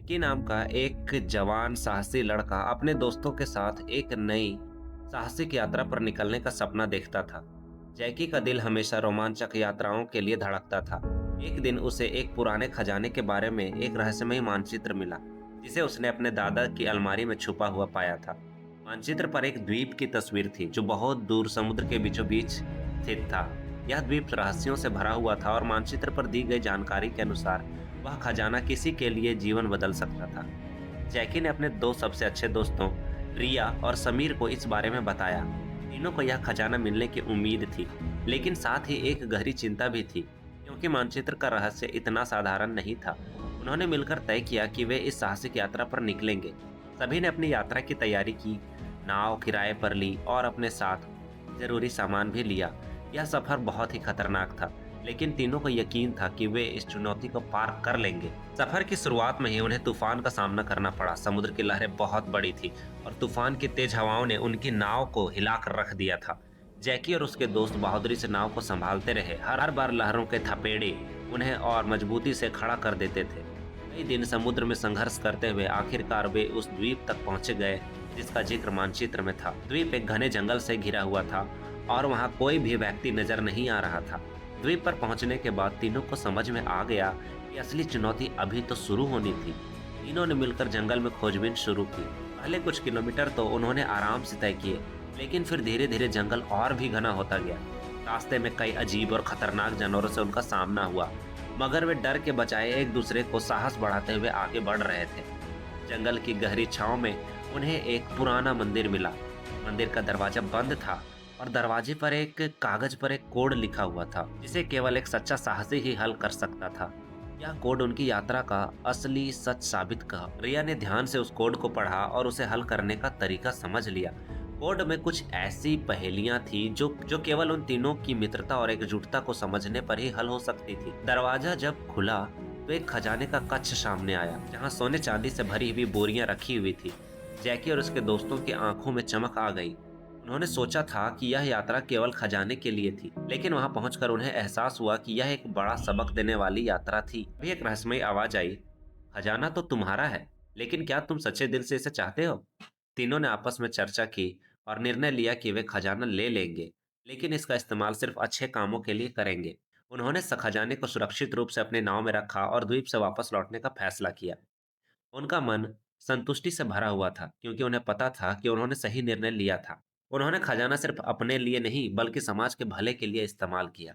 की नाम का एक जवान साहसी लड़का अपने दोस्तों के साथ एक नई साहसिक यात्रा पर निकलने का सपना देखता था। जैकी का दिल हमेशा रोमांचक यात्राओं के लिए धड़कता था। एक दिन उसे एक पुराने खजाने के बारे में एक रहस्यमय मानचित्र मिला, जिसे उसने अपने दादा की अलमारी में छुपा हुआ पाया था। मानचित्र पर एक द्वीप की तस्वीर थी जो बहुत दूर समुद्र के बीचों बीच स्थित था। यह द्वीप रहस्यों से भरा हुआ था और मानचित्र पर दी गई जानकारी के अनुसार वह खजाना किसी के लिए जीवन बदल सकता था। जैकी ने अपने दो सबसे अच्छे दोस्तों रिया और समीर को इस बारे में बताया। तीनों को यह खजाना मिलने की उम्मीद थी, लेकिन साथ ही एक गहरी चिंता भी थी, क्योंकि मानचित्र का रहस्य इतना साधारण नहीं था। उन्होंने मिलकर तय किया कि वे इस साहसिक यात्रा पर निकलेंगे। सभी ने अपनी यात्रा की तैयारी की, नाव किराए पर ली और अपने साथ जरूरी सामान भी लिया। यह सफर बहुत ही खतरनाक था, लेकिन तीनों को यकीन था कि वे इस चुनौती को पार कर लेंगे। सफर की शुरुआत में ही उन्हें तूफान का सामना करना पड़ा। समुद्र की लहरें बहुत बड़ी थी और तूफान की तेज हवाओं ने उनकी नाव को हिलाकर रख दिया था। जैकी और उसके दोस्त बहादुरी से नाव को संभालते रहे। हर बार लहरों के थपेड़े उन्हें और मजबूती से खड़ा कर देते थे। कई दिन समुद्र में संघर्ष करते हुए आखिरकार वे उस द्वीप तक पहुंच गए जिसका जिक्र मानचित्र में था। द्वीप एक घने जंगल से घिरा हुआ था और वहां कोई भी व्यक्ति नजर नहीं आ रहा था। द्वीप पर पहुंचने के बाद तीनों को समझ में आ गया कि असली चुनौती अभी तो शुरू होनी थी। तीनों ने मिलकर जंगल में खोजबीन शुरू की। पहले कुछ किलोमीटर तो उन्होंने आराम से तय किए, लेकिन फिर धीरे धीरे जंगल और भी घना होता गया। रास्ते में कई अजीब और खतरनाक जानवरों से उनका सामना हुआ, मगर वे डर के बजाय एक दूसरे को साहस बढ़ाते हुए आगे बढ़ रहे थे। जंगल की गहरी छांव में उन्हें एक पुराना मंदिर मिला। मंदिर का दरवाजा बंद था और दरवाजे पर एक कागज पर एक कोड लिखा हुआ था, जिसे केवल एक सच्चा साहसी ही हल कर सकता था। यह कोड उनकी यात्रा का असली सच साबित कहा। रिया ने ध्यान से उस कोड को पढ़ा और उसे हल करने का तरीका समझ लिया। कोड में कुछ ऐसी पहेलियां थी जो केवल उन तीनों की मित्रता और एकजुटता को समझने पर ही हल हो सकती थी। दरवाजा जब खुला तो एक खजाने का कक्ष सामने आया, जहां सोने चांदी से भरी हुई बोरियां रखी हुई थी। जैकी और उसके दोस्तों की आंखों में चमक आ गई। उन्होंने सोचा था कि यह यात्रा केवल खजाने के लिए थी, लेकिन वहां पहुंचकर उन्हें एहसास हुआ कि यह एक बड़ा सबक देने वाली यात्रा थी। अभी एक रहस्यमयी आवाज आई, खजाना तो तुम्हारा है, लेकिन क्या तुम सच्चे दिल से इसे चाहते हो? तीनों ने आपस में चर्चा की और निर्णय लिया कि वे खजाना ले लेंगे, लेकिन इसका इस्तेमाल सिर्फ अच्छे कामों के लिए करेंगे। उन्होंने खजाने को सुरक्षित रूप से अपने नाव में रखा और द्वीप से वापस लौटने का फैसला किया। उनका मन संतुष्टि से भरा हुआ था, क्योंकि उन्हें पता था कि उन्होंने सही निर्णय लिया था। उन्होंने खजाना सिर्फ अपने लिए नहीं, बल्कि समाज के भले के लिए इस्तेमाल किया।